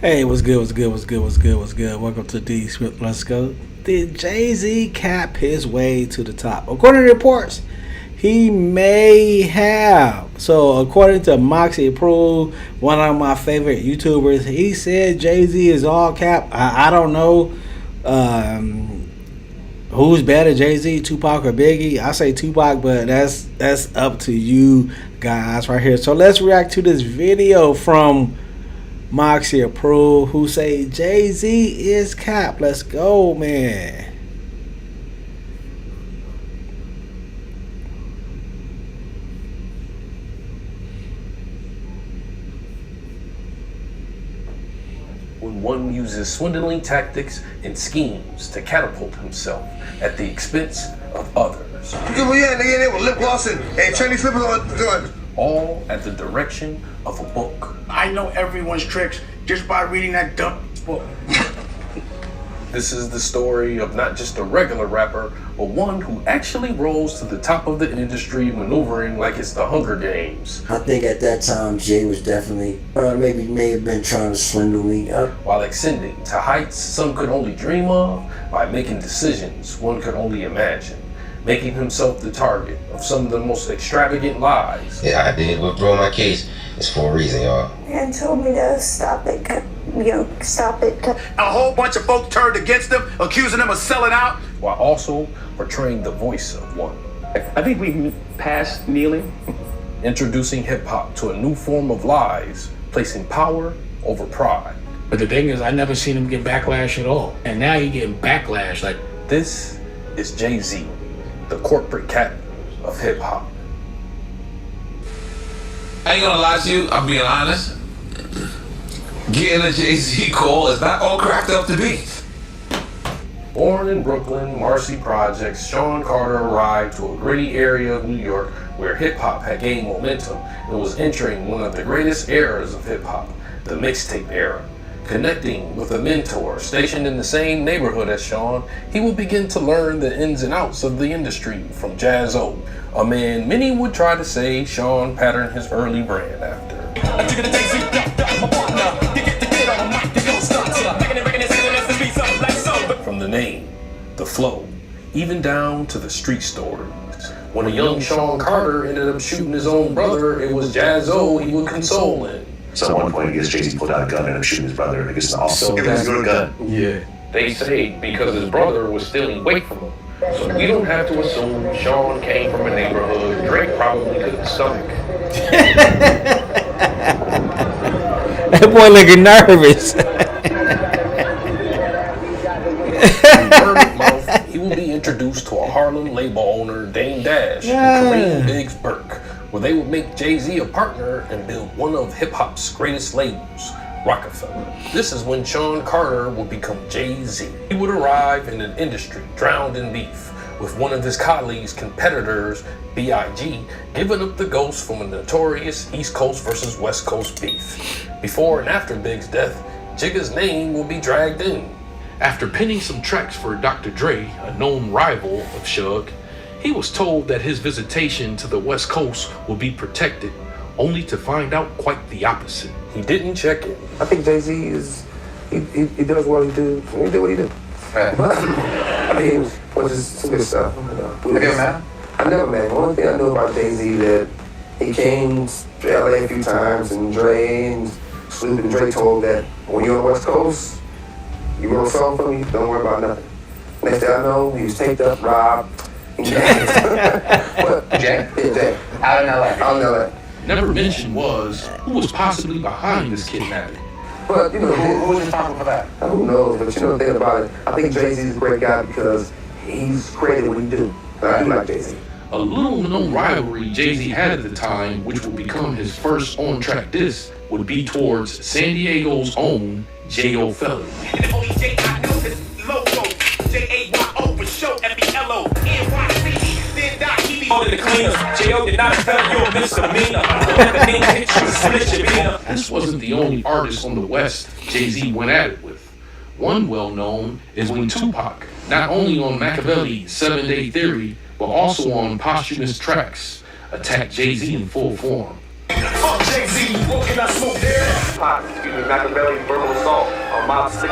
Hey, what's good? What's good? What's good? What's good? What's good? Welcome to D Swift. Let's go. Did Jay-Z cap his way to the top? According to reports, he may have. So, according to Moxy approved, one of my favorite YouTubers, he said Jay-Z is all cap. I don't know who's better, Jay-Z, Tupac, or Biggie. I say Tupac, but that's up to you guys right here. So let's react to this video from Moxy approved, who say Jay-Z is cap. Let's go, man. When one uses swindling tactics and schemes to catapult himself at the expense of others. Yeah, nigga, with lip gloss and Chinese slippers on. All at the direction of a book. I know everyone's tricks just by reading that dumb book. This is the story of not just a regular rapper, but one who actually rose to the top of the industry, maneuvering like it's the Hunger Games. I think at that time Jay was definitely, may have been trying to swindle me up. While ascending to heights some could only dream of, by making decisions one could only imagine. Making himself the target of some of the most extravagant lies. Yeah, I did withdraw my case. It's for a reason, y'all. And told me to stop it, stop it. A whole bunch of folks turned against him, accusing him of selling out. While also portraying the voice of one. I think we passed kneeling. Introducing hip-hop to a new form of lies, placing power over pride. But the thing is, I never seen him get backlash at all. And now he getting backlash. Like, this is Jay-Z, the corporate captain of hip-hop. I ain't gonna lie to you, I'm being honest. Getting a Jay-Z call is not all cracked up to be. Born in Brooklyn, Marcy Projects, Sean Carter arrived to a gritty area of New York where hip-hop had gained momentum and was entering one of the greatest eras of hip-hop, the mixtape era. Connecting with a mentor stationed in the same neighborhood as Sean, he will begin to learn the ins and outs of the industry from Jaz-O, a man many would try to say Sean patterned his early brand after. From the name, the flow, even down to the street stories. When a young Sean Carter ended up shooting his own brother, it was Jaz-O he would console in. So at one point, I guess Jay-Z pulled out a gun and I'm shooting his brother, and I guess also it was your gun. Yeah. They say because his brother was stealing weight from him. So we don't have to assume Sean came from a neighborhood Drake probably couldn't stomach. That boy looking nervous. In word of mouth, he will be introduced to a Harlem label owner, Dame Dash, and Kareem Biggs Burke, where they would make Jay-Z a partner and build one of hip-hop's greatest labels, Rockefeller. This is when Sean Carter would become Jay-Z. He would arrive in an industry drowned in beef, with one of his colleagues' competitors, B.I.G., giving up the ghost from a notorious East Coast versus West Coast beef. Before and after Big's death, Jigga's name will be dragged in. after penning some tracks for Dr. Dre, a known rival of Suge, he was told that his visitation to the West Coast would be protected, only to find out quite the opposite. He didn't check it. I think Jay-Z is, he does what he do. He do what he do. Right. But, I mean, which is some good stuff. Have you ever met him? I never met him. The only thing I know about Jay-Z that he came to LA a few times, and Dre and Snoop and Dre told that when you're on the West Coast, you want a song from me, don't worry about nothing. Next thing I know, he was taped up, robbed. Jay? Yeah, Jay. Out in LA. Out in LA. Never mentioned was who was possibly behind this kidnapping. But, you know, Who was responsible for that? who knows? But you know the thing about it, I think Jay-Z is a great guy because he's created what he do. I do like Jay-Z. A little known rivalry Jay-Z had at the time, which would become his first on-track diss, would be towards San Diego's own J.O. Felony. And the only J I know is logo. J-A-Y-O for show. F-E-L-O-N-Y-C-E. Then die. He be holding the cleaners. J-O did not tell you a misdemeanor. The name hit you, split your beaner. This wasn't the only artist on the West Jay-Z went at it with. One well-known is when Tupac, not only on Machiavelli's 7-Day Theory, but also on posthumous tracks, attacked Jay-Z in full form. Fuck Jay-Z, what can I smoke there? Machiavelli verbal assault on Moxy,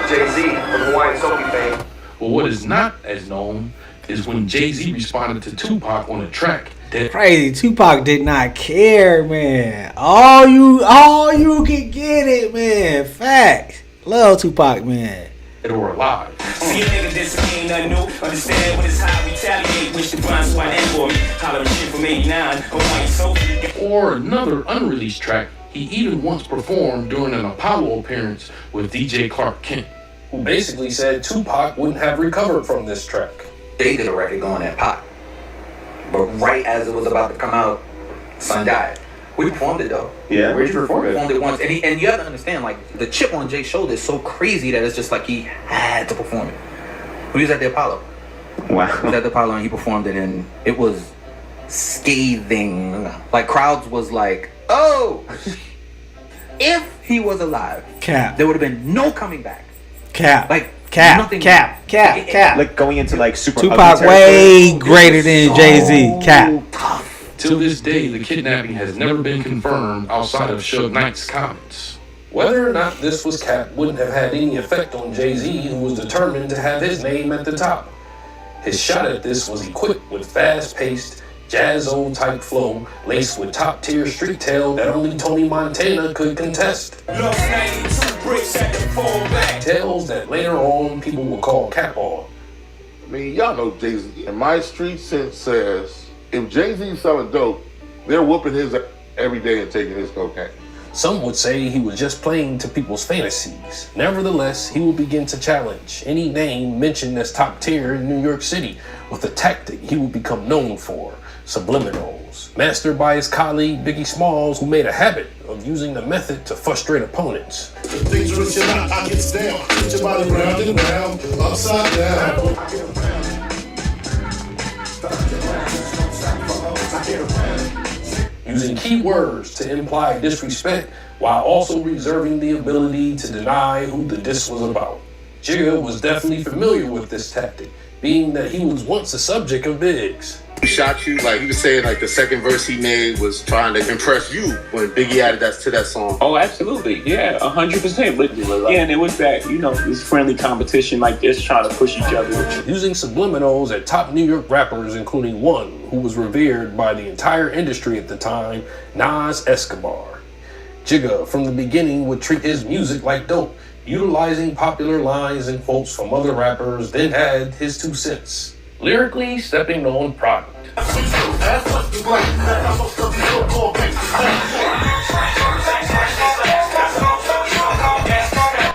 Jay-Z from Hawaiian Soapy fame. But what is not as known is when Jay-Z responded to Tupac on a track that Crazy. Tupac did not care, man. All you can get it, man. Facts. Love Tupac, man. were alive. See a nigga this ain't nothing new. Understand what is how retaliate. Wish the blind spot and for me. Holler shit from 89. Hawaiian Soapy. Or another unreleased track he even once performed during an Apollo appearance with DJ Clark Kent, who basically said Tupac wouldn't have recovered from this track. They did a record going at Pac, but right as it was about to come out, son died. We performed it though. Yeah, where'd you perform it? We performed it once, and you have to understand, like, the chip on Jay's shoulder is so crazy that it's just like he had to perform it. We was at the Apollo. Wow. He was at the Apollo and he performed it, and it was scathing. Like, crowds was like, oh, if he was alive, Cap. there would have been no coming back. Cap. Like, Cap. nothing. Cap. Like going into like super Tupac way greater than Jay-Z. Cap. Till this day, the kidnapping has never been confirmed outside of Suge Knight's comments. Whether or not this was Cap wouldn't have had any effect on Jay-Z, who was determined to have his name at the top. His shot at this was equipped with fast-paced, jazz-o type flow, laced with top-tier street tale that only Tony Montana could contest. Tales that later on people will call cap on. I mean, y'all know Jay-Z. And my street sense says, if Jay-Z's selling dope, they're whooping his every day and taking his cocaine. Some would say he was just playing to people's fantasies. Nevertheless, he would begin to challenge any name mentioned as top tier in New York City with a tactic he would become known for, subliminals, mastered by his colleague Biggie Smalls, who made a habit of using the method to frustrate opponents. Dangerous, you're not, I get down. Put your body round and round, upside down. Using key words to imply disrespect while also reserving the ability to deny who the diss was about. Jigga was definitely familiar with this tactic, being that he was once a subject of Biggs. He shot you, like he was saying, like the second verse he made was trying to impress you when Biggie added that to that song. Oh, absolutely. Yeah, 100%. But yeah, and it was that, this friendly competition, like this, trying to push each other. Using subliminals at top New York rappers, including one who was revered by the entire industry at the time, Nas Escobar. Jigga, from the beginning, would treat his music like dope, utilizing popular lines and quotes from other rappers, then had his 2 cents. Lyrically stepping on product.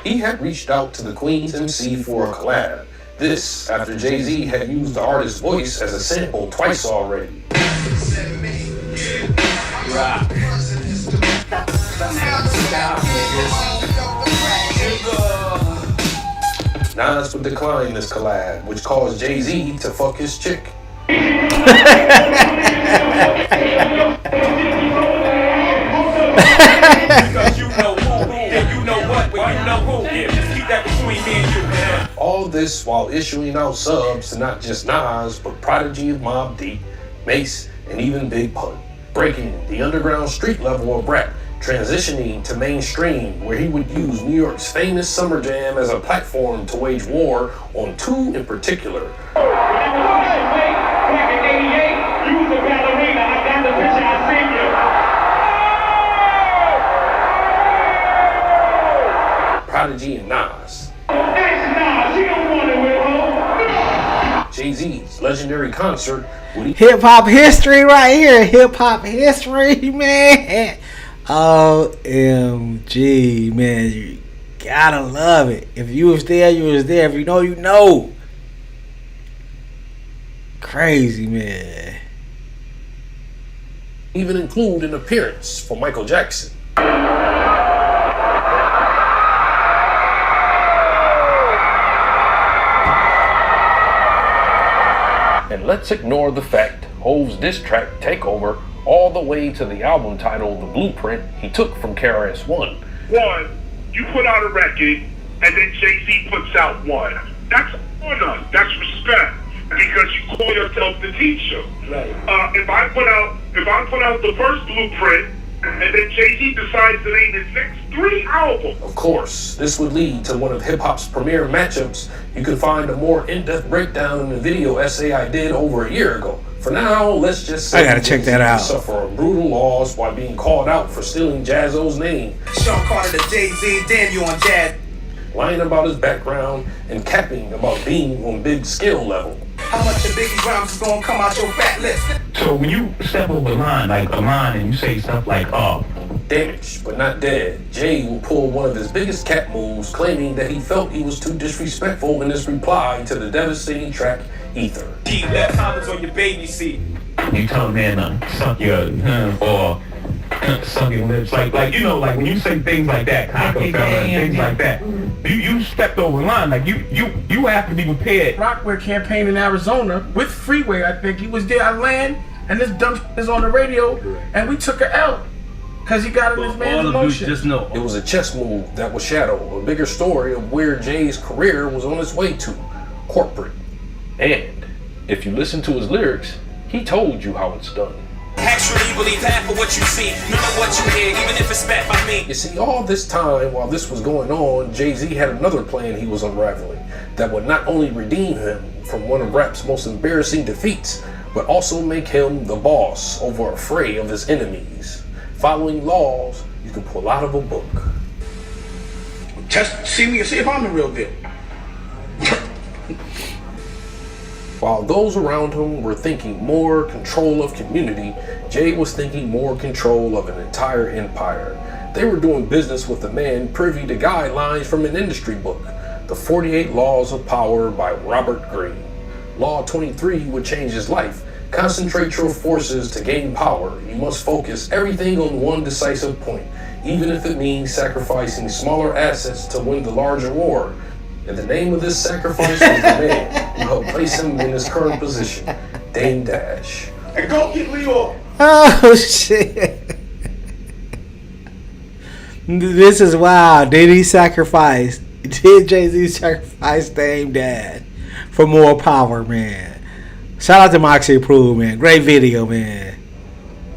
He had reached out to the Queen's MC for a collab. This after Jay-Z had used the artist's voice as a sample twice already. Nas would decline this collab, which caused Jay-Z to fuck his chick. All this while issuing out subs to not just Nas, but Prodigy of Mobb Deep, Mace, and even Big Pun, breaking the underground street level of rap, transitioning to mainstream, where he would use New York's famous Summer Jam as a platform to wage war on 2 in particular. Prodigy and Nas. Jay-Z's legendary concert. Hip hop history right here. Hip hop history, man. OMG, man. You gotta love it. If you was there, you was there. If you know, you know. Crazy, man. Even include an appearance for Michael Jackson. And let's ignore the fact Hov's diss track Takeover all the way to the album title The Blueprint he took from KRS-One. One, you put out a record, and then Jay-Z puts out one. That's honor. That's respect. Because you call yourself the teacher. Right. If I put out the first Blueprint, And then Jay-Z decides to name his next 3 albums. Of course, this would lead to one of hip-hop's premier matchups. You can find a more in-depth breakdown in the video essay I did over a year ago. For now, let's just say I gotta check that out. Suffer a brutal loss while being called out for stealing Jazzo's name. Sean Carter to Jay-Z, damn you on Jazz. Lying about his background and capping about being on big skill level. How much of Biggie's rhymes is gonna come out your fat list? So when you step over a line, and you say stuff like, oh, Damaged but not dead, Jay will pull one of his biggest cap moves, claiming that he felt he was too disrespectful in his reply to the devastating track Ether. He left comments on your baby seat. you tell a man to suck your or suck your lips, like when you say things like that, things like that, you stepped over the line. Like you have to be prepared. Rockware campaign in Arizona with Freeway. I think he was there. I land and this dumb is on the radio, and we took her out because he got in his man's emotion. Just know it was a chess move that was shadow a bigger story of where Jay's career was on its way to, corporate. And if you listen to his lyrics, he told you how it's done. Actually believe half of what you see, none of what you hear, even if it's spat by me. You see, all this time while this was going on, Jay-Z had another plan he was unraveling that would not only redeem him from one of rap's most embarrassing defeats, but also make him the boss over a fray of his enemies. Following laws you can pull out of a book. Just see me and see if I'm the real deal. While those around him were thinking more control of community, Jay was thinking more control of an entire empire. They were doing business with a man privy to guidelines from an industry book, The 48 Laws of Power by Robert Greene. Law 23 would change his life. Concentrate your forces to gain power. You must focus everything on one decisive point, even if it means sacrificing smaller assets to win the larger war. And the name of this sacrifice was the man who helped place him in his current position, Dame Dash. And go get Leo. Oh shit! This is wild. Did Jay-Z sacrifice Dame Dash for more power, man? Shout out to Moxy Approved, man. Great video, man.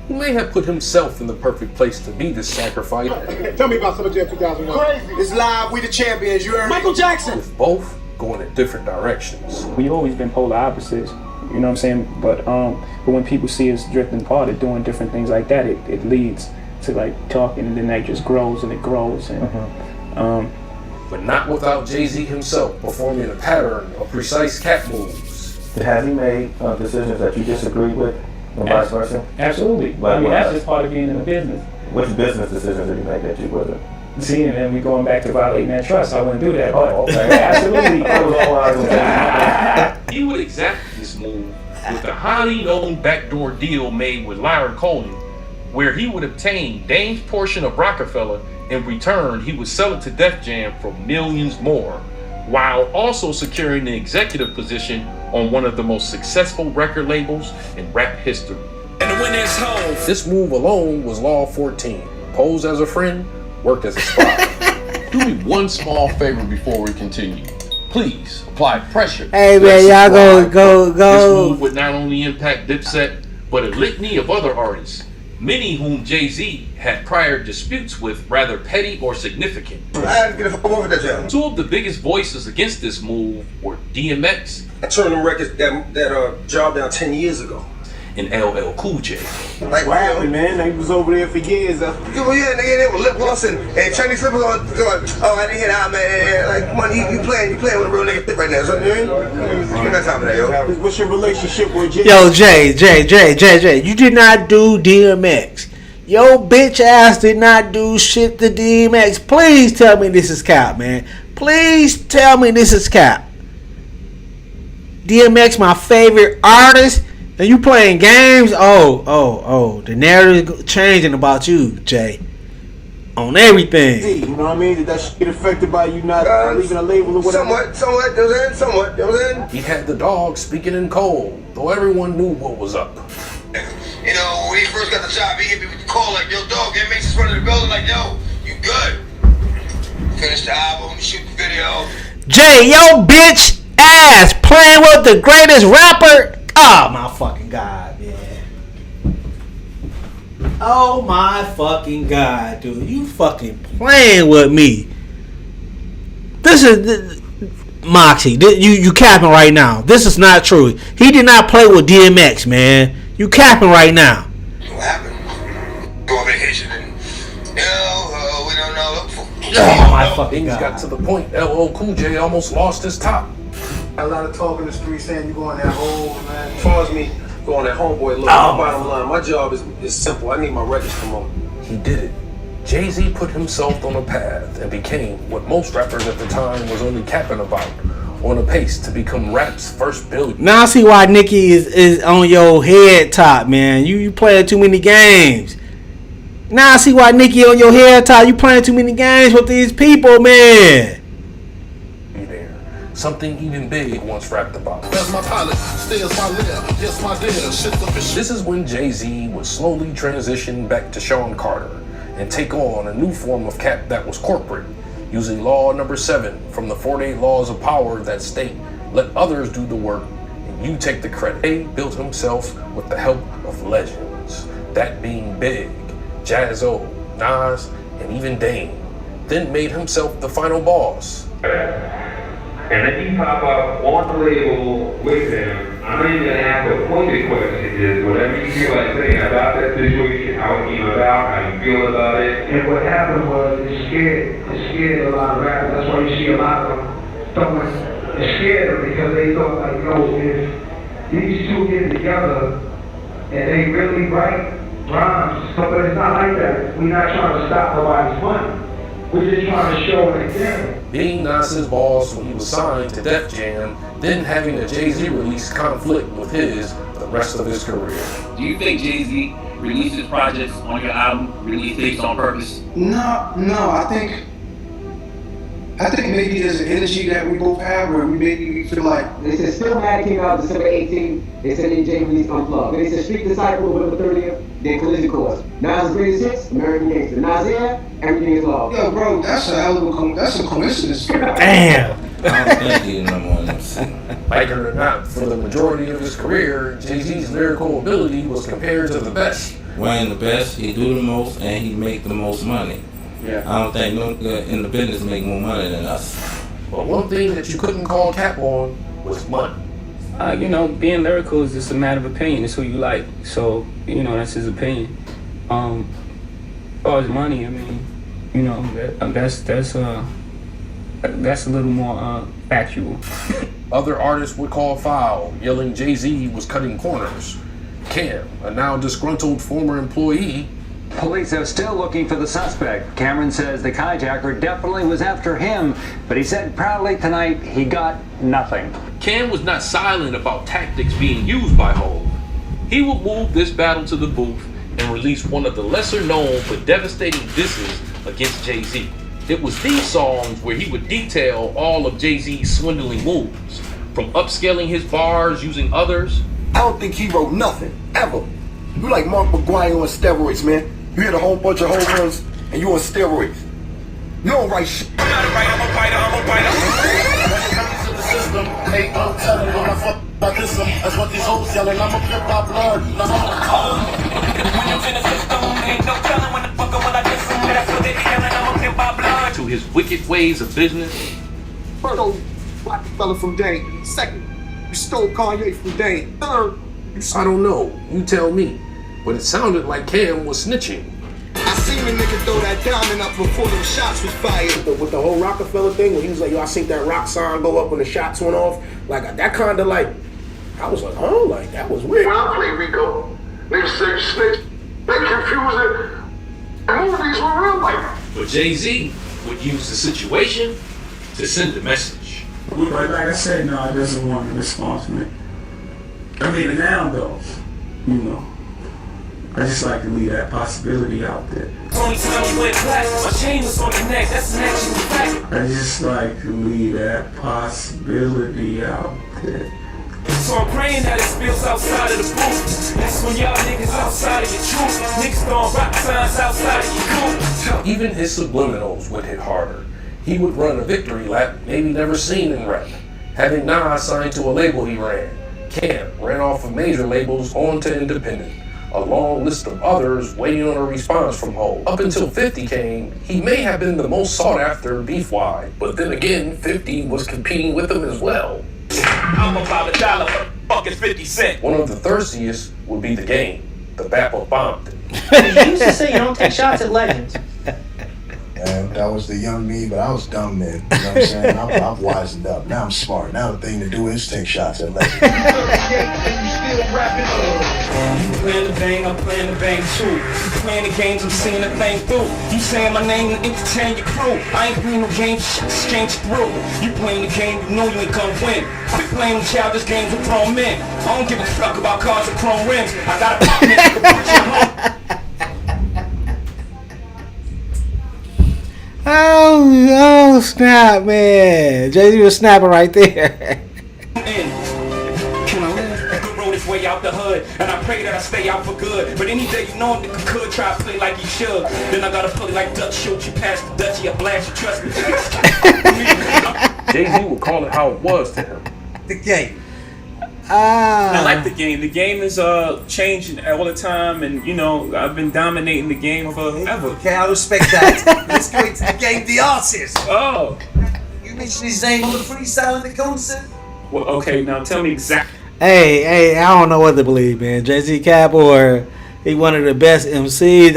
He may have put himself in the perfect place to be this sacrifice. Tell me about Summer Jam 2001. Crazy. It's live, we the champions, you heard Michael Jackson. With both going in different directions. We've always been polar opposites, you know what I'm saying? But when people see us drifting apart and doing different things like that, it leads to like talking, and then that just grows and it grows. And but not without Jay-Z himself performing a pattern of precise cap moves. Has he made decisions that you disagree with, and vice versa? Absolutely. Like, I mean, that's just part of being in the business. Which business decisions did he make that you wasn't? See, and then we going back to violating that trust. I wouldn't do that. Oh, okay. Absolutely. That was all I was saying. He would exact this move with a highly known backdoor deal made with Lyrical, where he would obtain Dame's portion of Rockefeller. In return, he would sell it to Def Jam for millions more, while also securing the executive position on one of the most successful record labels in rap history. And the winner's home. This move alone was Law 14. Pose as a friend, work as a spy. Do me one small favor before we continue. Please apply pressure. Hey man, y'all go. This move would not only impact Dipset, but a litany of other artists, many whom Jay-Z had prior disputes with, rather petty or significant. Two of the biggest voices against this move were DMX. I turned them records that job down 10 years ago. And LL Cool J. Like, what happened, man? They was over there for years. Yeah, nigga, they were lip glossing and Chinese slippers on. Oh, I didn't hear that, man. Like, come on, you playing with a real nigga right now. So, you got time for that, yo. What's your relationship with Jay? Yo, Jay, you did not do DMX. Yo, bitch ass did not do shit to DMX. Please tell me this is cap, man. Please tell me this is cap. DMX, my favorite artist. And you playing games? Oh. The narrative changing about you, Jay. On everything. You know what I mean? Did that shit get affected by you not leaving a label or whatever? Somewhat. You know what I'm saying? He had the dog speaking in code, though everyone knew what was up. You know, when he first got the job, he hit me with the call like, yo, dog, it makes us run to the building like, yo, you good? Finish the album, shoot the video. Jay, yo, bitch ass playing with the greatest rapper. Oh, my fucking God, man. Oh my fucking god, dude. You fucking playing with me. This is Moxy. You capping right now. This is not true. He did not play with DMX, man. You capping right now. What happened? Go on vacation and, we don't know. Oh my fucking Things god. got to the point LL Cool J almost lost his top. A lot of talk in the street saying you go on that hole, man. As far as me going that homeboy, look, Oh. bottom line, my job is simple. I need my records promoted. He did it. Jay-Z put himself on a path and became what most rappers at the time was only capping about, on a pace to become rap's first billion. Now I see why Nicki is on your head top, man. You playing too many games. Now I see why Nicki on your head top. You playing too many games with these people, man. Something even big once rapped about. That's my pilot, stay as my lair, yes my dear, shit's official. This is when Jay-Z would slowly transition back to Sean Carter and take on a new form of cap that was corporate, using law number 7 from the 48 laws of power that state, let others do the work and you take the credit. He built himself with the help of legends, that being Big, Jaz-O, Nas, and even Dame, then made himself the final boss. And then you pop up on the label with them. I'm not even gonna ask a pointed question, just whatever you feel like saying about that situation, how it came about, how you feel about it. And what happened was it scared a lot of rappers. That's why you see a lot of them throwing, it scared them because they thought like, if these two get together and they really write rhymes, but it's not like that. We're not trying to stop nobody's money. We're just trying to show an example. Being Nas's boss when he was signed to Def Jam, then having a Jay-Z release conflict with his the rest of his career. Do you think Jay-Z releases projects on your album, release tapes on purpose? No, I think maybe there's an energy that we both have where we feel like. They said Still Mad came out December 18th. They said AJ released Unplugged. Then they said Street Disciple November 30th. Then Collision Course. Nas' Greatest Hits, American Gangster. Nas Air, Everything Is Love. Yo, bro, that's a hell of that's a coincidence. Damn. Like it or not, for the majority of his career, Jay-Z's lyrical ability was compared to the best. When the best, he do the most and he make the most money. Yeah. I don't think no nigga in the business make more money than us. But one thing that you couldn't call cap on was money. Being lyrical is just a matter of opinion. It's who you like. So, that's his opinion. As far as money, I mean, that's a little more factual. Other artists would call foul, yelling Jay-Z was cutting corners. Cam, a now disgruntled former employee. Police are still looking for the suspect. Cameron says the hijacker definitely was after him, but he said proudly tonight he got nothing. Cam was not silent about tactics being used by Hov. He would move this battle to the booth and release one of the lesser known but devastating disses against Jay-Z. It was these songs where he would detail all of Jay-Z's swindling moves, from upscaling his bars using others. I don't think he wrote nothing, ever. You like Mark McGuire on steroids, man. You hit a whole bunch of home runs and you on steroids. You don't write shit. I'm a fighter. To the system, hey, I'm telling you when I fuck about this, that's what these hoes yelling. I'm a pimp by blood. When you in the system, ain't no telling when the fuck will I diss them. That's what they be yelling, I'm a pimp by blood. To his wicked ways of business. First, old black fella from Dane. Second, you stole Kanye from Dane. Third, I don't know, you tell me. But it sounded like Cam was snitching. I seen a nigga throw that diamond up before them shots was fired. With the whole Rockefeller thing, when he was like, yo, I seen that rock sign go up when the shots went off. Like, that kind of like, I was like, oh, like, that was weird. When I play Rico, niggas say you snitch. They confuse it. And movies were real life. But Jay-Z would use the situation to send a message. But like I said, no, I doesn't want a response from it. I mean, now though, I just like to leave that possibility out there. Only time you went black, my chain was on the neck, that's an actual fact. I just like to leave that possibility out there. So I'm praying that it spills outside of the booth. That's when y'all niggas outside of your truth. Niggas throwing rock signs outside of your coop. Even his subliminals would hit harder. He would run a victory lap maybe never seen in rap. Having Nas signed to a label he ran. Cam ran off of major labels on to independent. a long list of others waiting on a response from Hov. Up until 50 came, he may have been the most sought after beef-wise, but then again, 50 was competing with him as well. I'm about $1 for fucking 50 cents. One of the thirstiest would be The Game, the Bapper bombed. You used to say you don't take shots at legends. Man, that was the young me, but I was dumb then. You know what I'm saying? I've wisened up. Now I'm smart. Now the thing to do is take shots at legends. You playing the bang, I'm playing the bang too. You playing the games, I'm seeing the thing through. You saying my name and entertain your crew. I ain't playing no games, shit exchange through. You playing the game, you know you ain't gonna win. Quit playing childish games with grown men. I don't give a fuck about cars and chrome rims. I got a pop nigga to put you home. Oh snap, man. Jay-Z was snapping right there. Can I live? Roll this way out the hood, and I pray that I stay out for good. But any day you know him, nigga could try to play like he should. Then I gotta play like Dutch, shoot you past the Dutchie, I blast you, trust me. Jay-Z would call it how it was to him. The game. I like the game. The game is changing all the time, and you know I've been dominating the game forever. Okay, I respect that. Let's go into the game. The artist. Oh. You mentioned his name on the freestyle in the concert. Well, okay, now tell me exactly. Hey, I don't know what to believe, man. Jay-Z Cap or he one of the best MCs.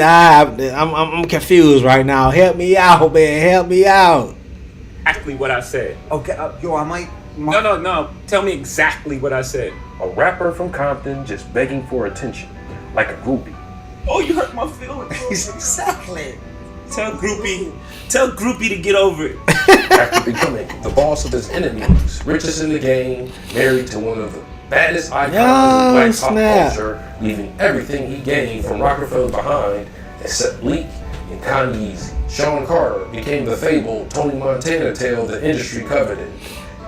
I'm confused right now. Help me out, man. Help me out. Exactly what I said. Okay, yo, I might. No. Tell me exactly what I said. A rapper from Compton just begging for attention, like a groupie. Oh, you hurt my feelings. Exactly. Tell groupie to get over it. After becoming the boss of his enemies, richest in the game, married to one of the baddest icons of black pop culture, leaving everything he gained from Rockefeller behind, except Leak and Kanye's Sean Carter became the fabled Tony Montana tale the industry coveted.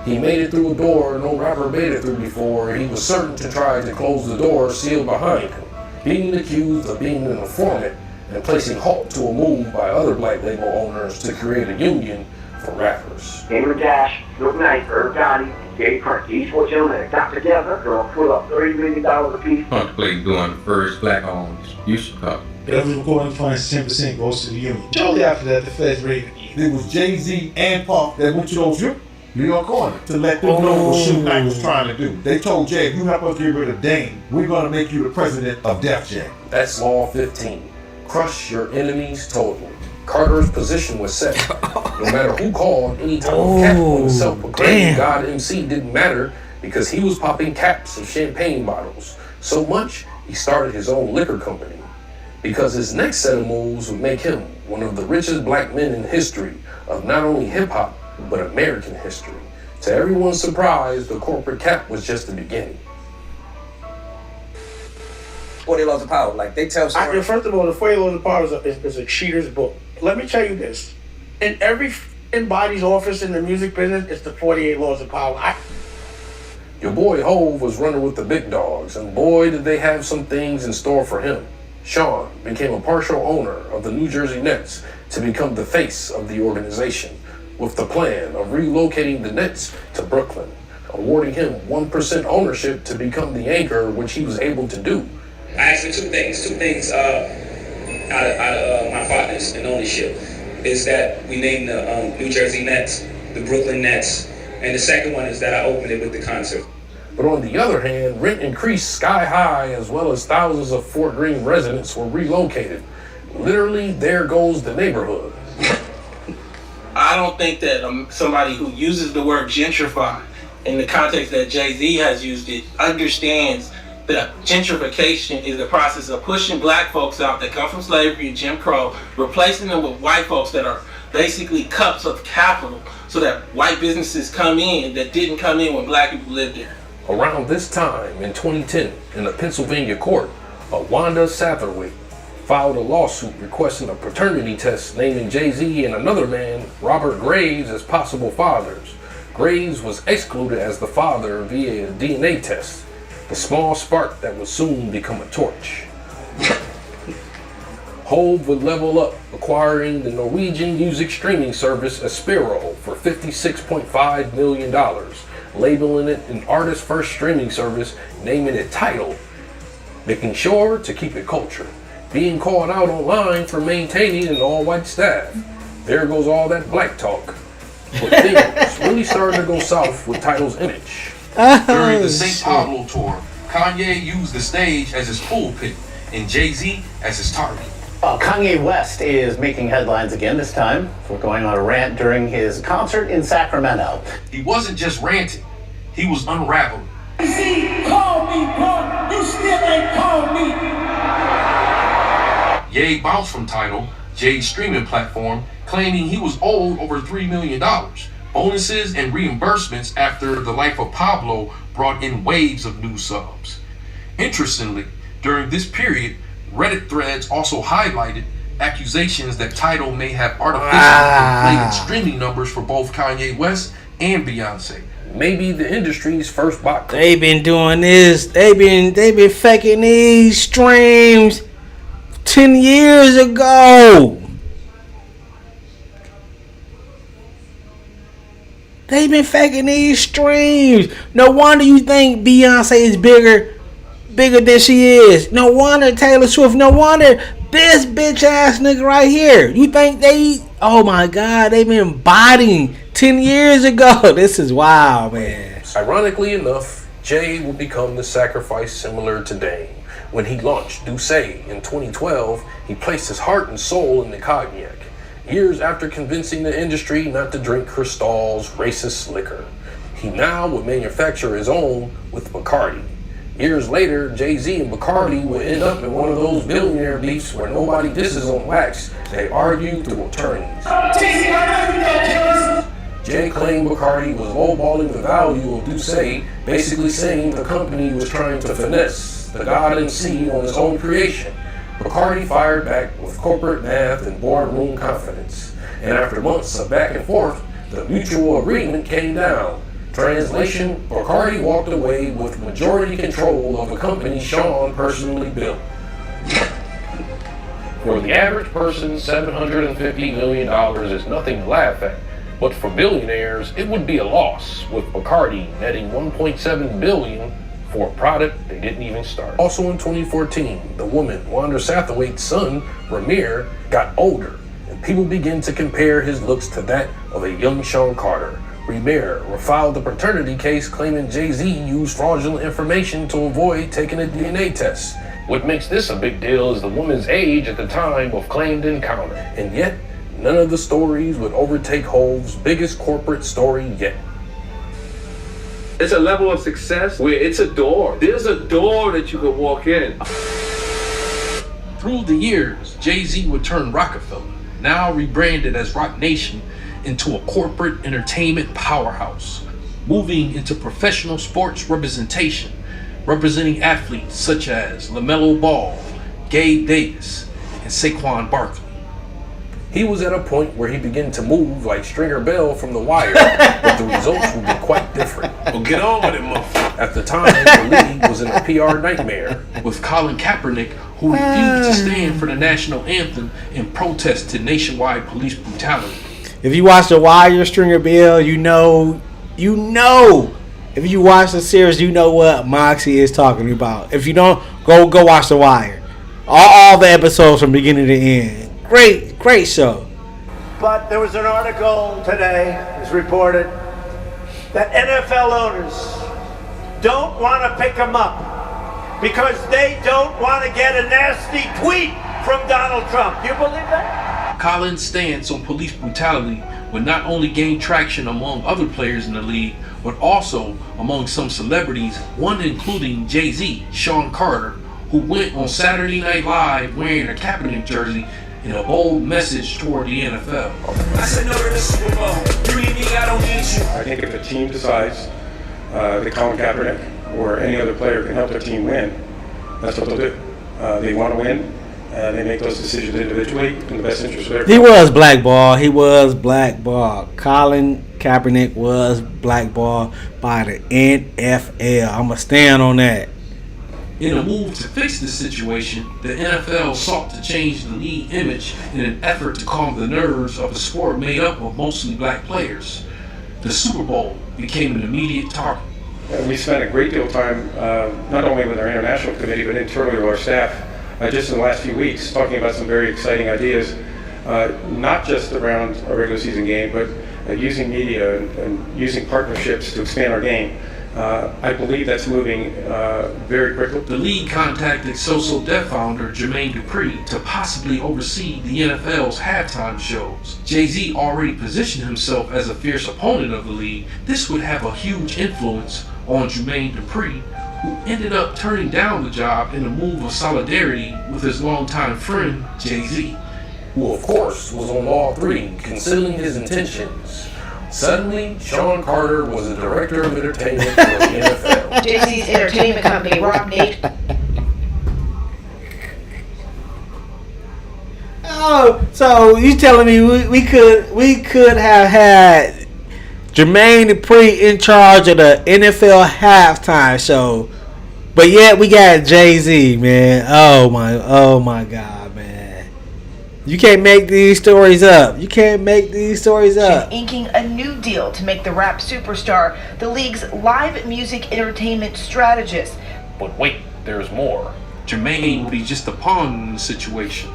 He made it through a door no rapper made it through before, and he was certain to try to close the door sealed behind him, being accused of being an informant and placing halt to a move by other black label owners to create a union for rappers. Gamer Dash, Snoop Knight, Irv Gotti, Jay Kirk, these four gentlemen got together, they're gonna pull up $30 million a piece. Contemplate doing the first black-owned distribution company. Every recording finds 10% goes to the union. Shortly after that, the feds raided again. It was Jay-Z and Puff that went to those New York corner to let them know what Suge Knight was trying to do. They told Jay, if you help us get rid of Dame, we're going to make you the president of Def Jam. That's Law 15. Crush your enemies totally. Carter's position was set. No matter who called, any type of cap on the self-proclaimed God MC didn't matter because he was popping caps of champagne bottles. So much, he started his own liquor company. Because his next set of moves would make him one of the richest black men in history of not only hip-hop, but American history. To everyone's surprise, the corporate cap was just the beginning. 40 Laws of Power, like they tell stories. First of all, the 40 Laws of Power is a cheater's book. Let me tell you this. In every body's office in the music business, it's the 48 Laws of Power. Your boy Hov was running with the big dogs, and boy did they have some things in store for him. Sean became a partial owner of the New Jersey Nets to become the face of the organization, with the plan of relocating the Nets to Brooklyn, awarding him 1% ownership to become the anchor, which he was able to do. I asked him two things out of my partners in ownership is that we named the New Jersey Nets, the Brooklyn Nets, and the second one is that I opened it with the concert. But on the other hand, rent increased sky high, as well as thousands of Fort Greene residents were relocated. Literally, there goes the neighborhood. I don't think that somebody who uses the word gentrify in the context that Jay-Z has used it understands that gentrification is the process of pushing black folks out that come from slavery and Jim Crow, replacing them with white folks that are basically cups of capital so that white businesses come in that didn't come in when black people lived there. Around this time in 2010, in a Pennsylvania court, Wanda Satterwhite filed a lawsuit requesting a paternity test naming Jay-Z and another man, Robert Graves, as possible fathers. Graves was excluded as the father via a DNA test, the small spark that would soon become a torch. Hov would level up, acquiring the Norwegian music streaming service Aspiro for $56.5 million, labeling it an artist-first streaming service, naming it Tidal, making sure to keep it culture, being called out online for maintaining an all-white staff. There goes all that black talk. But things really started to go south with Tidal's image. During the St. Pablo tour, Kanye used the stage as his pulpit and Jay-Z as his target. Well, Kanye West is making headlines again, this time for going on a rant during his concert in Sacramento. He wasn't just ranting, he was unraveling. Jay-Z, call me, bro. You still ain't called me. Ye bounced from Tidal, Jay's streaming platform, claiming he was owed over $3 million, bonuses and reimbursements after the life of Pablo brought in waves of new subs. Interestingly, during this period, Reddit threads also highlighted accusations that Tidal may have artificially inflated streaming numbers for both Kanye West and Beyoncé. Maybe the industry's first bot. They've been doing this. They've been faking these streams 10 years ago. They've been faking these streams. No wonder you think Beyonce is bigger than she is. No wonder Taylor Swift. No wonder this bitch ass nigga right here. You think oh my God, they've been botting 10 years ago. This is wild, man. Ironically enough, Jay will become the sacrifice similar to Dame. When he launched Douce in 2012, he placed his heart and soul in the cognac. Years after convincing the industry not to drink Cristal's racist liquor, he now would manufacture his own with Bacardi. Years later, Jay-Z and Bacardi would end up in one of those billionaire beefs where nobody disses on wax. They argue through attorneys. Jay claimed Bacardi was lowballing the value of Douce, basically saying the company was trying to finesse the God MC on his own creation. Bacardi fired back with corporate math and boardroom confidence. And after months of back and forth, the mutual agreement came down. Translation, Bacardi walked away with majority control of a company Sean personally built. For the average person, $750 million is nothing to laugh at. But for billionaires, it would be a loss, with Bacardi netting $1.7 billion for a product they didn't even start. Also in 2014, the woman, Wanda Sathawaite's son, Ramir, got older, and people began to compare his looks to that of a young Sean Carter. Ramir filed a paternity case claiming Jay-Z used fraudulent information to avoid taking a DNA test. What makes this a big deal is the woman's age at the time of claimed encounter, and yet none of the stories would overtake Hov's biggest corporate story yet. It's a level of success where it's a door. There's a door that you could walk in. Through the years, Jay-Z would turn Rockefeller, now rebranded as Roc Nation, into a corporate entertainment powerhouse, moving into professional sports representation, representing athletes such as LaMelo Ball, Gabe Davis, and Saquon Barkley. He was at a point where he began to move like Stringer Bell from The Wire, but the results would be quite different. Well, get on with it, motherfucker. At the time, the league was in a PR nightmare. With Colin Kaepernick, who refused to stand for the national anthem and protested nationwide police brutality. If you watch The Wire, Stringer Bell, you know. If you watch the series, you know what Moxy is talking about. If you don't, go watch The Wire. All the episodes from beginning to end. Great show. But there was an article today, it's reported, that NFL owners don't want to pick him up because they don't want to get a nasty tweet from Donald Trump. Do you believe that? Colin's stance on police brutality would not only gain traction among other players in the league, but also among some celebrities, one including Jay-Z, Sean Carter, who went on Saturday Night Live wearing a Kaepernick jersey in a bold message toward the NFL. I said no to the Super Bowl. You need me, I don't need you. I think if the team decides that Colin Kaepernick or any other player can help their team win, that's what they'll do. They want to win. They make those decisions individually in the best interest of their He was blackballed. Colin Kaepernick was blackballed by the NFL. I'm going to stand on that. In a move to fix this situation, the NFL sought to change the league image in an effort to calm the nerves of a sport made up of mostly black players. The Super Bowl became an immediate target. We spent a great deal of time, not only with our international committee, but internally with our staff, just in the last few weeks, talking about some very exciting ideas, not just around a regular season game, but using media and using partnerships to expand our game. I believe that's moving very quickly. The league contacted So Def founder Jermaine Dupri to possibly oversee the NFL's halftime shows. Jay-Z already positioned himself as a fierce opponent of the league. This would have a huge influence on Jermaine Dupri, who ended up turning down the job in a move of solidarity with his longtime friend Jay-Z, who of course was on all three, concealing his intentions. Suddenly, Sean Carter was the director of entertainment for the NFL. Jay-Z's entertainment company, Roc Nation. Oh, so you telling me we could have had Jermaine Dupri in charge of the NFL halftime show, but yet we got Jay-Z, man. Oh my God, man. You can't make these stories up. You can't make these stories up. Inking a new deal to make the rap superstar the league's live music entertainment strategist. But wait, there's more. Jermaine would be just a pawn in the situation.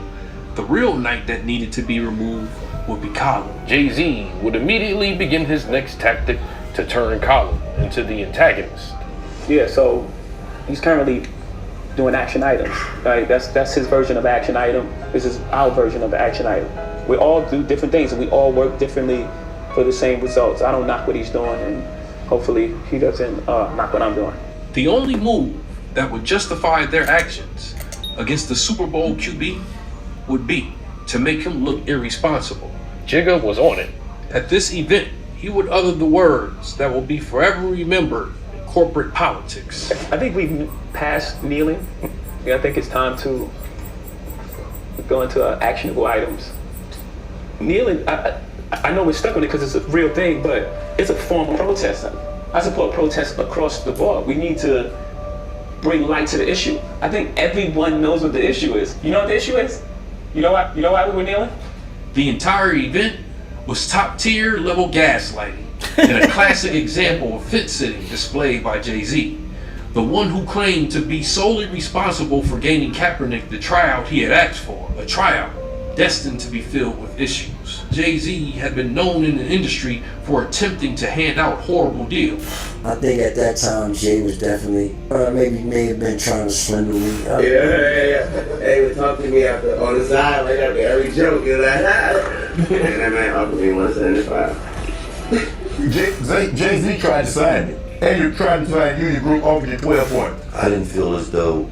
The real knight that needed to be removed would be Colin. Jay-Z would immediately begin his next tactic to turn Colin into the antagonist. Yeah, so he's currently doing action items. Right? That's his version of action item. This is our version of the action item. We all do different things and we all work differently for the same results. I don't knock what he's doing, and hopefully he doesn't knock what I'm doing. The only move that would justify their actions against the Super Bowl QB would be to make him look irresponsible. Jigga was on it. At this event, he would utter the words that will be forever remembered in corporate politics. I think we've passed kneeling. I think it's time to go into actionable items. Kneeling, I know we're stuck on it because it's a real thing, but it's a form of protest. I support protests across the board. We need to bring light to the issue. I think everyone knows what the issue is. You know what the issue is? You know why we were kneeling? The entire event was top-tier level gaslighting and a classic example of fence-sitting displayed by Jay-Z, the one who claimed to be solely responsible for gaining Kaepernick the tryout he had asked for, a tryout destined to be filled with issues. Jay-Z had been known in the industry for attempting to hand out horrible deals. I think at that time Jay was definitely, may have been trying to swindle me. Yeah. They would talk to me after on the side, like after every joke, you're like, and that man offered me 175. Jay-Z tried to sign it, and you tried to sign you group offered you 12 points. I didn't feel as though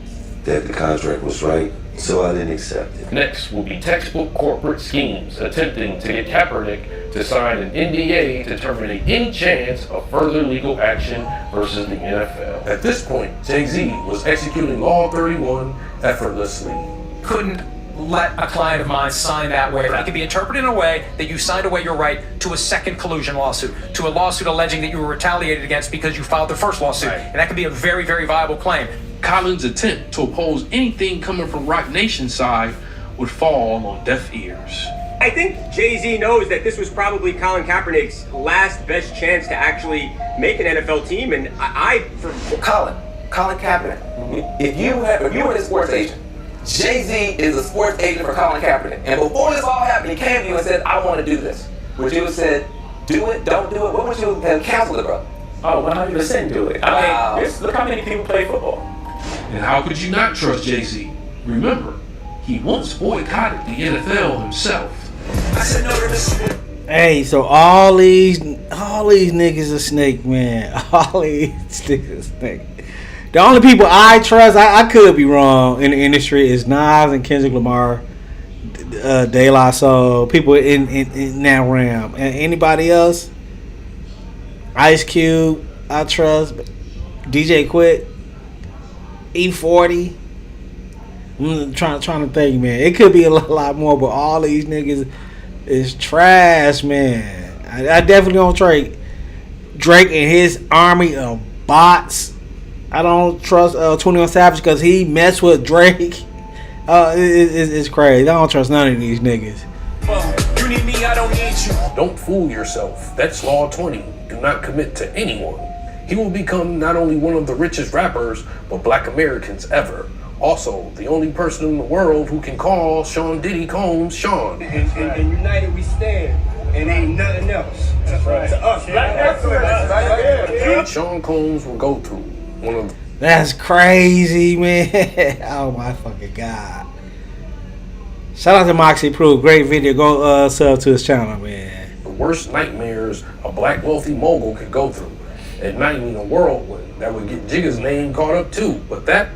that the contract was right, so I didn't accept it. Next will be textbook corporate schemes attempting to get Kaepernick to sign an NDA to terminate any chance of further legal action versus the NFL. At this point, Jay-Z was executing Law 31 effortlessly. Couldn't let a client of mine sign that waiver. It could be interpreted in a way that you signed away your right to a second collusion lawsuit, to a lawsuit alleging that you were retaliated against because you filed the first lawsuit. Right. And that could be a very, very viable claim. Colin's attempt to oppose anything coming from Roc Nation's side would fall on deaf ears. I think Jay-Z knows that this was probably Colin Kaepernick's last best chance to actually make an NFL team, and Colin Kaepernick. If you were a sports agent, Jay-Z is a sports agent for Colin Kaepernick, and before this all happened, he came to you and said, "I want to do this." Would you have said, "Do it, don't do it"? What would you have counseled the brother? Oh, 100% do it. I mean, look how many people play football. And how could you not trust Jay-Z? Remember, he once boycotted the NFL himself. Hey, so all these niggas are snake, man. All these niggas are snake. The only people I trust, I could be wrong, in the industry is Nas and Kendrick Lamar, De La Soul, people in that realm. And anybody else, Ice Cube, I trust. DJ Quick, E40. I'm trying to think, man. It could be a lot more, but all these niggas is trash, man. I definitely don't trust Drake and his army of bots. I don't trust 21 Savage because he messed with Drake. It's crazy. I don't trust none of these niggas. You need me, I don't need you. Don't fool yourself. That's Law 20. Do not commit to anyone. He will become not only one of the richest rappers, but Black Americans ever. Also, the only person in the world who can call Sean Diddy Combs Sean. And united we stand, and ain't nothing else. That's right. To us, Sean Combs will go through one of the... That's crazy, man. Oh my fucking God. Shout out to Moxy Proof. Great video. Go sub to his channel, man. The worst nightmares a black wealthy mogul could go through. Igniting a whirlwind that would get Jigga's name caught up too. But that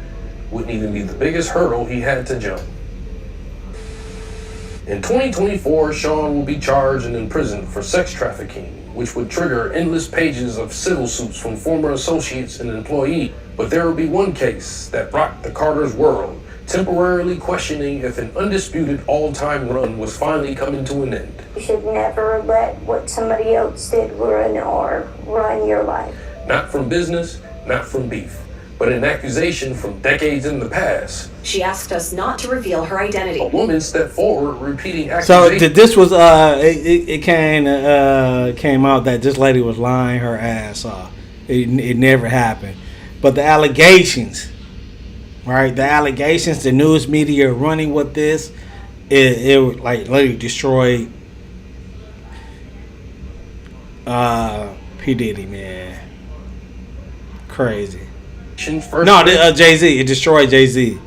wouldn't even be the biggest hurdle he had to jump. In 2024, Sean will be charged and imprisoned for sex trafficking, which would trigger endless pages of civil suits from former associates and employees. But there will be one case that rocked the Carter's world, temporarily questioning if an undisputed all-time run was finally coming to an end. You should never let what somebody else did run your life. Not from business, not from beef, but an accusation from decades in the past. She asked us not to reveal her identity. A woman stepped forward repeating So accusations. this was it came out that this lady was lying her ass off. It never happened, but the allegations, right? The allegations, the news media running with this, it like literally destroyed P Diddy, man. Crazy. No, Jay-Z. It destroyed Jay-Z.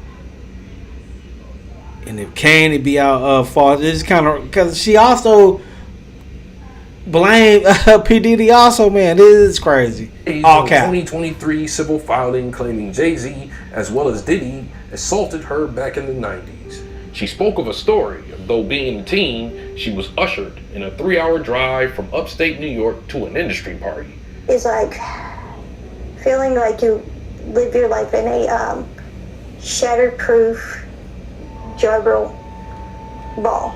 And if Kane would be out false, it's kind of because she also blamed P Diddy also, man. This is crazy. All cap. 2023 civil filing claiming Jay-Z as well as Diddy assaulted her back in the 90s. She spoke of a story of though being a teen, she was ushered in a 3-hour drive from upstate New York to an industry party. It's like feeling like you live your life in a shatterproof juggle ball.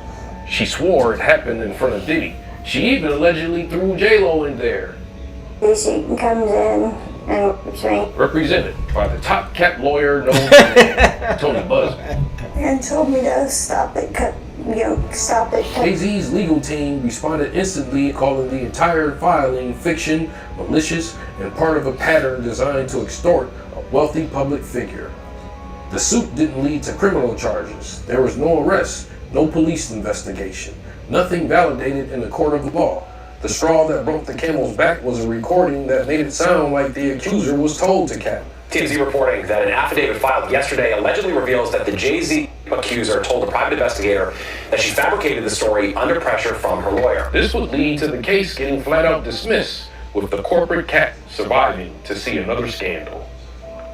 She swore it happened in front of Diddy. She even allegedly threw J-Lo in there. She comes in and Represented by the top cat lawyer known as Tony Busby. and told me to stop it, stop it. Jay-Z's legal team responded instantly, calling the entire filing fiction, malicious, and part of a pattern designed to extort a wealthy public figure. The suit didn't lead to criminal charges. There was no arrest, no police investigation, nothing validated in the court of law. The straw that broke the camel's back was a recording that made it sound like the accuser was told to cap. TMZ reporting that an affidavit filed yesterday allegedly reveals that the Jay-Z accuser told a private investigator that she fabricated the story under pressure from her lawyer. This would lead to the case getting flat out dismissed, with the corporate cat surviving to see another scandal.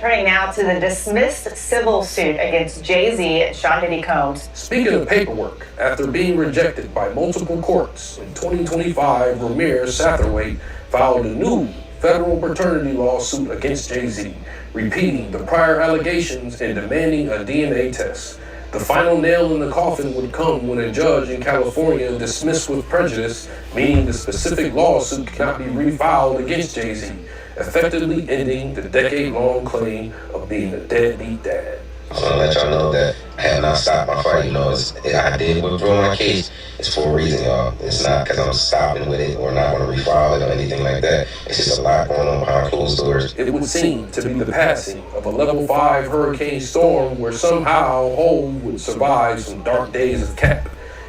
Turning now to the dismissed civil suit against Jay-Z and Sean Diddy Combs. Speaking of paperwork, after being rejected by multiple courts, in 2025, Ramirez Satterthwaite filed a new federal paternity lawsuit against Jay-Z, repeating the prior allegations and demanding a DNA test. The final nail in the coffin would come when a judge in California dismissed with prejudice, meaning the specific lawsuit cannot be refiled against Jay-Z, effectively ending the decade-long claim of being a deadbeat dad. I want to let y'all know that I have not stopped my fight. I did withdraw my case. It's for a reason, y'all. It's not because I'm stopping with it or not going to refile it or anything like that. It's just a lot going on behind closed doors. It would seem to be the passing of a level 5 hurricane storm where somehow Hov would survive some dark days of cap.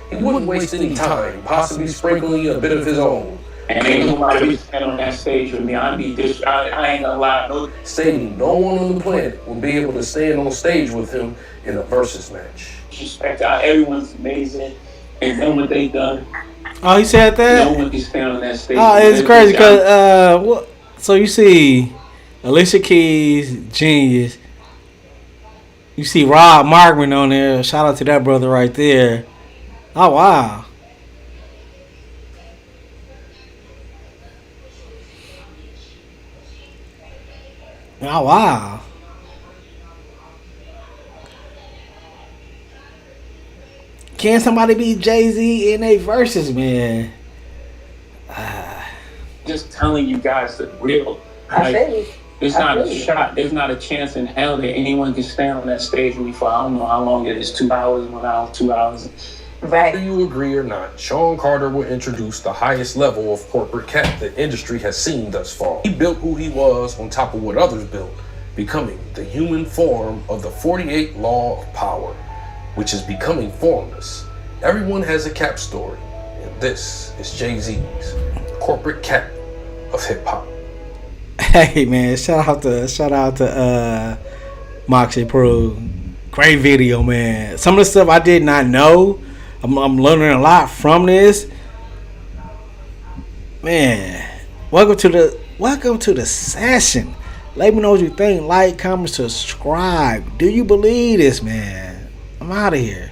He wouldn't waste any time, possibly sprinkling a bit of his own. And ain't nobody stand on that stage with me. I ain't gonna lie. Stating no one on the planet will be able to stand on stage with him in a versus match. Respect everyone's amazing and done what they done. Oh, he said that? No one can stand on that stage. Oh, it's crazy because so you see Alicia Keys, genius. You see Rob Markman on there. Shout out to that brother right there. Oh wow. Oh wow. Can somebody beat Jay-Z in a versus, man? Just telling you guys the real. It's not a shot. There's not a chance in hell that anyone can stand on that stage with me for I don't know how long it is, 2 hours, 1 hour, 2 hours. Right. Whether you agree or not, Sean Carter will introduce the highest level of corporate cap the industry has seen thus far. He built who he was on top of what others built, becoming the human form of the 48 law of power, which is becoming formless. Everyone has a cap story, and this is Jay-Z's corporate cap of hip-hop. Hey man, shout out to Moxy Pro. Great video, man. Some of the stuff I did not know. I'm learning a lot from this. Man, welcome to the session. Let me know what you think. Like, comment, subscribe. Do you believe this, man? I'm out of here.